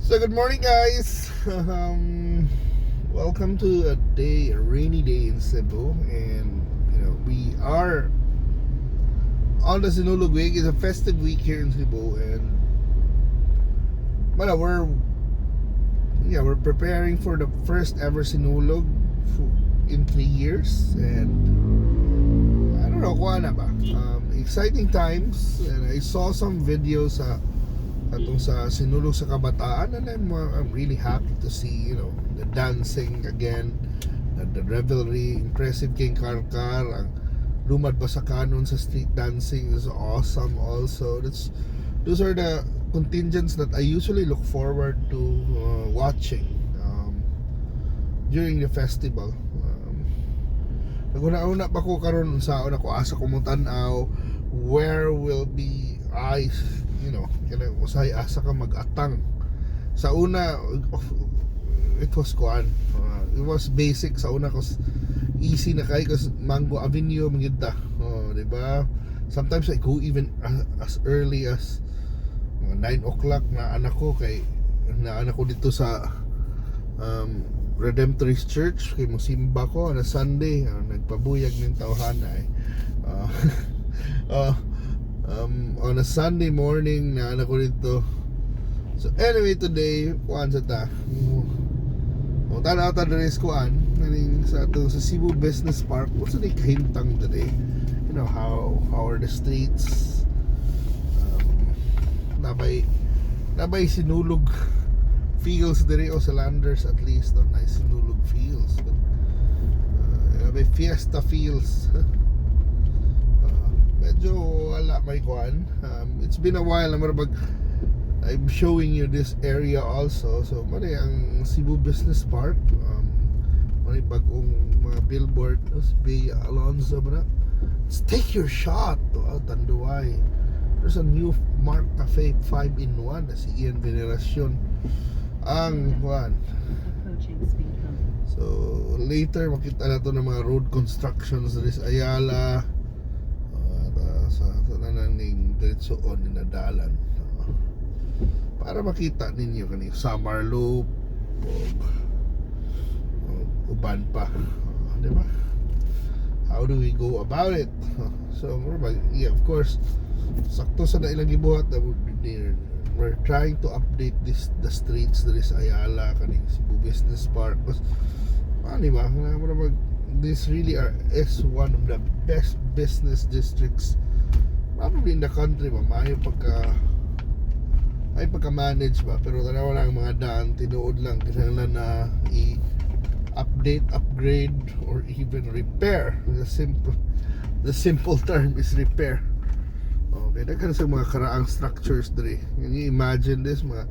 So good morning, guys. Welcome to a rainy day in Cebu, and we are on the Sinulog week. It's a festive week here in Cebu, and we're preparing for the first ever Sinulog in 3 years, and I don't know kung ano ba. Exciting times, and I saw some videos atong sa Sinulog sa kabataan, and I'm really happy to see the dancing again, the revelry. Impressive King Karkar, ang lumad ba sa kanon sa street dancing is awesome also. Those are the contingents that I usually look forward to watching during the festival. Naguna-una pa ko karon sa ako asa ko mutanaw where will be kaya usay asa ka mag-atang sa una. It was it was basic sa una, cause easy na kay cause Mango Avenue mangita, diba? Sometimes I go even as early as 9 o'clock na anak ko dito sa Redemptorist Church kay musimba ko na Sunday. Nagpabuyag ng tawhana on a Sunday morning na anak ko dito. So anyway, today kuan sa ta tanaw ta diri sa sa Cebu Business Park. What's the kahimtang today? How are the streets? Nabay sinulog feels diri o sa landers, at least on nice sinulog feels, but nabay fiesta feels. Medyo wala may kuan. It's been a while na marabag I'm showing you this area also. So mali ang Cebu Business Park, mali bagong mga billboard si Bea Alonzo ba na? Let's take your shot to Tanduay. There's a new Mark Cafe 5-in-1 na si Ian Veneracion ang kuan. So later makita na to ng mga road constructions sa Ayala, sa nananing diretso on na dalan, para makita ninyo kani Summer Loop o uban pa, di ba? How do we go about it? So yeah, of course sakto sa ilang gibuhat na we're trying to update the streets there is Ayala kaning Cebu Business Park. Di ba? This really is one of the best business districts probably in the country ba. May pagka-manage ba, pero tanaw lang mga daan, tinuod lang kinahanglan na i-update, upgrade, or even repair. The simple term is repair. Okay, daghan sa mga karaang structures diri. Can you imagine this, mga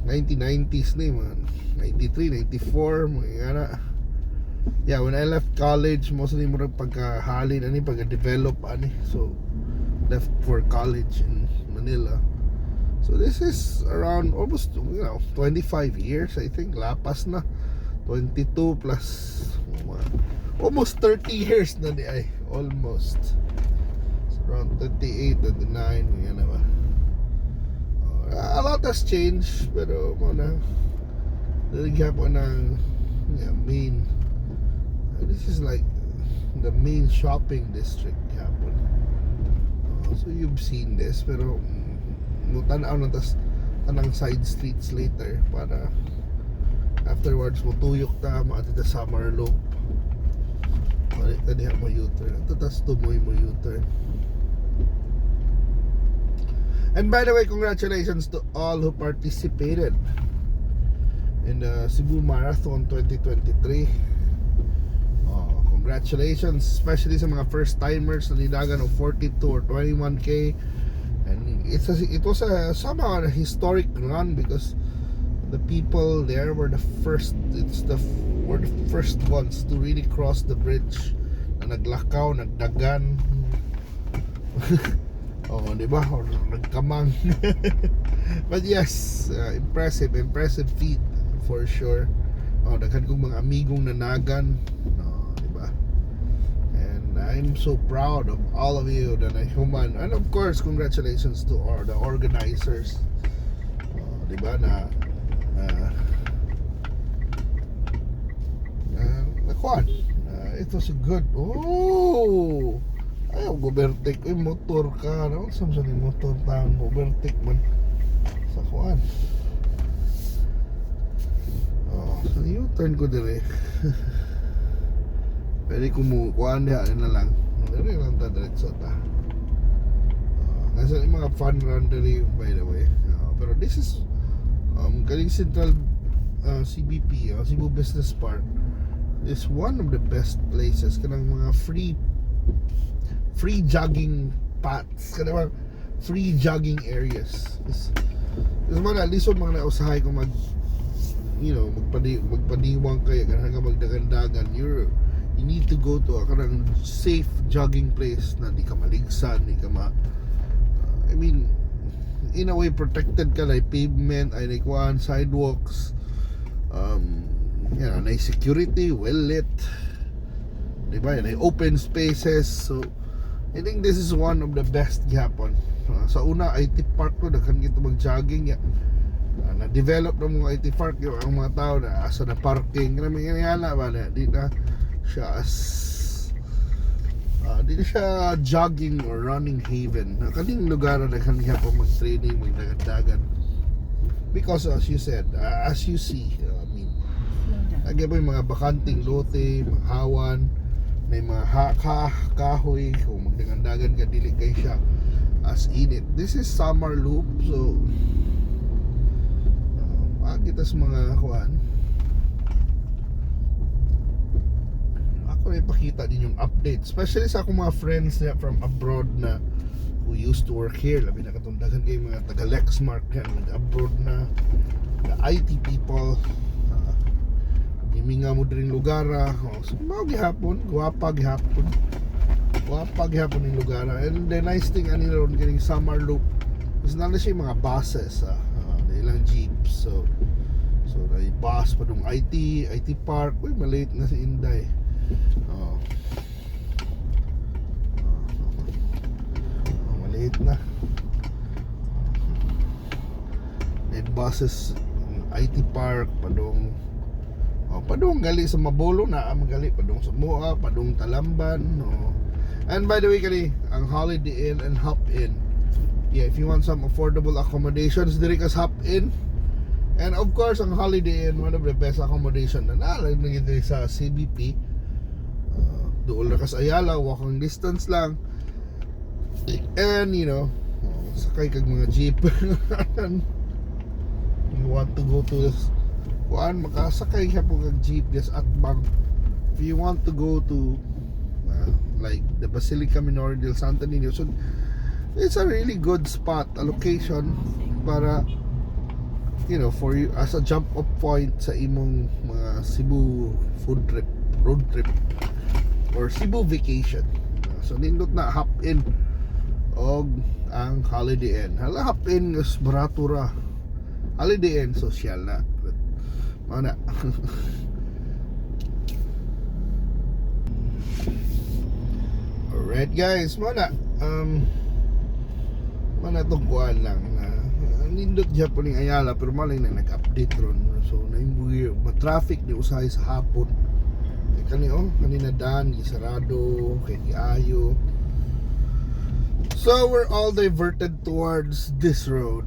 1990s na mga 93, 94, mga nga. Yeah, when I left college, mostly mo pagkahalin pagka-develop so left for college in Manila. So this is around almost 25 years, I think. Lapas na 22 plus almost 30 years na di ay almost. So around 38, 39 yan na ba. A lot has changed, pero muna nalagyan po ng main. This is like the main shopping district hapon. So you've seen this, pero tanaw na tas tanang side streets later para afterwards mo tuyok ta maati ta Summer Loop. Diha mo U-turn. Tas tumoy mo U-turn. And by the way, congratulations to all who participated in the Cebu Marathon 2023. Congratulations, especially sa mga first timers na nilagan ng 42 or 21K. And it was somehow a historic run because the people there were the first ones to really cross the bridge, na naglakaw, nagdagan. Di ba? Or nagkamang. But yes, impressive feat for sure. Daghan kong mga amigong nanagan. I'm so proud of all of you that I human, and of course congratulations to all the organizers, diba, na nakuan. It was a good. Oh, ayaw overtake. Motor ka, no? Samson yung motor taon overtake man sa kuan. So U-turn ko dire. Pwede kumukuan diha na lang. Dire lang ta diretso ta. Nasa yung mga fun run dire by the way. Pero this is Galing Central CBP, Cebu Business Park is one of the best places. Kanang mga free jogging paths, kanang mga free jogging areas. Is mga lisod mga nausahay kung magpadiwang kayo kanang magdagandagan. You need to go to a kanang safe jogging place na di ka maligsan, di ka in a way protected ka, like pavement, ay naikuan, sidewalks, na security, well lit, diba, na open spaces. So I think this is one of the best gihapon. Sa una IT park ko daghan kita mag-jogging na-develop na mga IT park yung ang mga tao na asa na parking na may ganyan ba na di na siya di na siya jogging or running haven. Kaning lugar na kanina po mag-training, magdagan-dagan. Because as you said, as you see, lagi po yung mga bakanting lote, mga hawan, may mga kahoy, kung magdagan-dagan ka, dili kayo siya as init. This is summer loop, so kita sa mga kuan. Ako na ipakita din yung update, especially sa akong mga friends na from abroad na who used to work here. Labi na katundagan kayo mga taga Lexmark yan, nag-abroad na, the IT people. Himinga mo din lugar. So mga gihapon, guwapa gihapon yung lugar. And the nice thing anila ron kining summer loop is na siya yung mga buses, ilang jeeps. So na bus pa dong IT park. Uy, malate na si Inday. Malate na. May buses IT park padong gali sa Mabolo na magali padong sa Moa, padong Talamban. And by the way kani ang Holiday Inn and Hop Inn, if you want some affordable accommodations diri ka sa Hop Inn. And of course ang Holiday Inn, one of the best accommodation na nalagay diri sa CBP. Doon na ka sa Ayala, walking distance lang. And sakay kag mga jeep. You want to go to this makasakay siya po kag jeep yes at bang. If you want to go to like the Basilica Minor del Santo Niño, so it's a really good spot, a location para for you as a jump off point sa imong mga Cebu road trip or Cebu vacation. So nindot na Hop Inn og ang Holiday Inn. Hop Inn is barato ra. Holiday Inn social na. Mana alright guys, mana tong kuan lang na nindot Japon ning Ayala pero malay na nag-update ron. So naimbuhi ma-traffic di usahay sa hapon. Kanina daan sarado kay Ayo. So we're all diverted towards this road.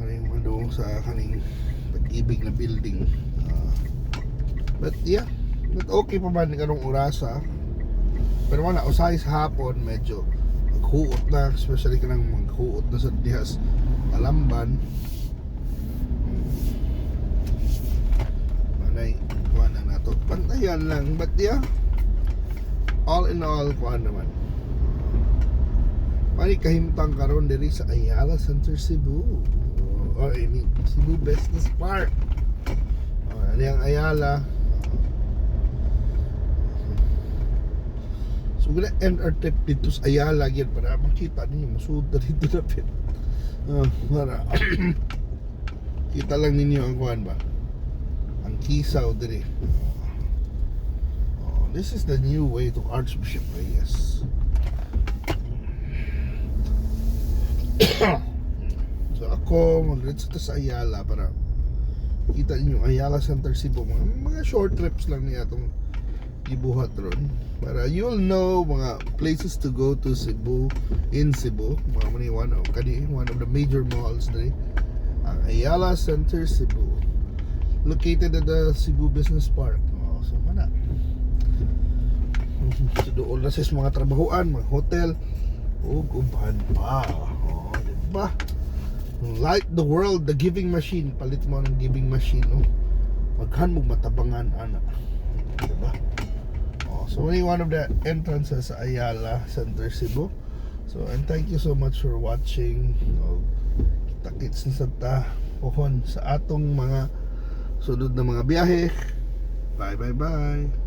Kaning madung sa kaning pag-ibig na building. But okay pa man kanong orasa. Pero wala usahay sa hapon medyo maghuot na, especially kanang maghuot na sa dihas Talamban. Manay kuha na nato pantayan lang, but all in all kuha naman mani kahimtang karon diri sa Ayala Center Cebu, or Cebu Business Park. Ano yung Ayala. So we're gonna end our trip dito sa Ayala again para makita ninyo masud na dito na pit. Para kita lang ninyo ang kuhan ba, ang kisaw diri. This is the new way to Archbishop Reyes. So ako magdiretso sa Ayala para kita niyo Ayala Center Cebu, mga short trips lang niya itong gibuhat ron para you'll know mga places to go to Cebu, in Cebu, mga mani one of the major malls dali ang Ayala Center Cebu, located at the Cebu Business Park. So mana so doon na sa mga trabahoan, mga hotel ug uban pa. Diba? Like the world, the giving machine, palit mo ng giving machine, no? Maghan mo matabangan ana, diba? So only one of the entrances sa Ayala Center Cebu. So and thank you so much for watching. Kita-kits na sa pohon sa atong mga sunod na mga biyahe. Bye bye bye.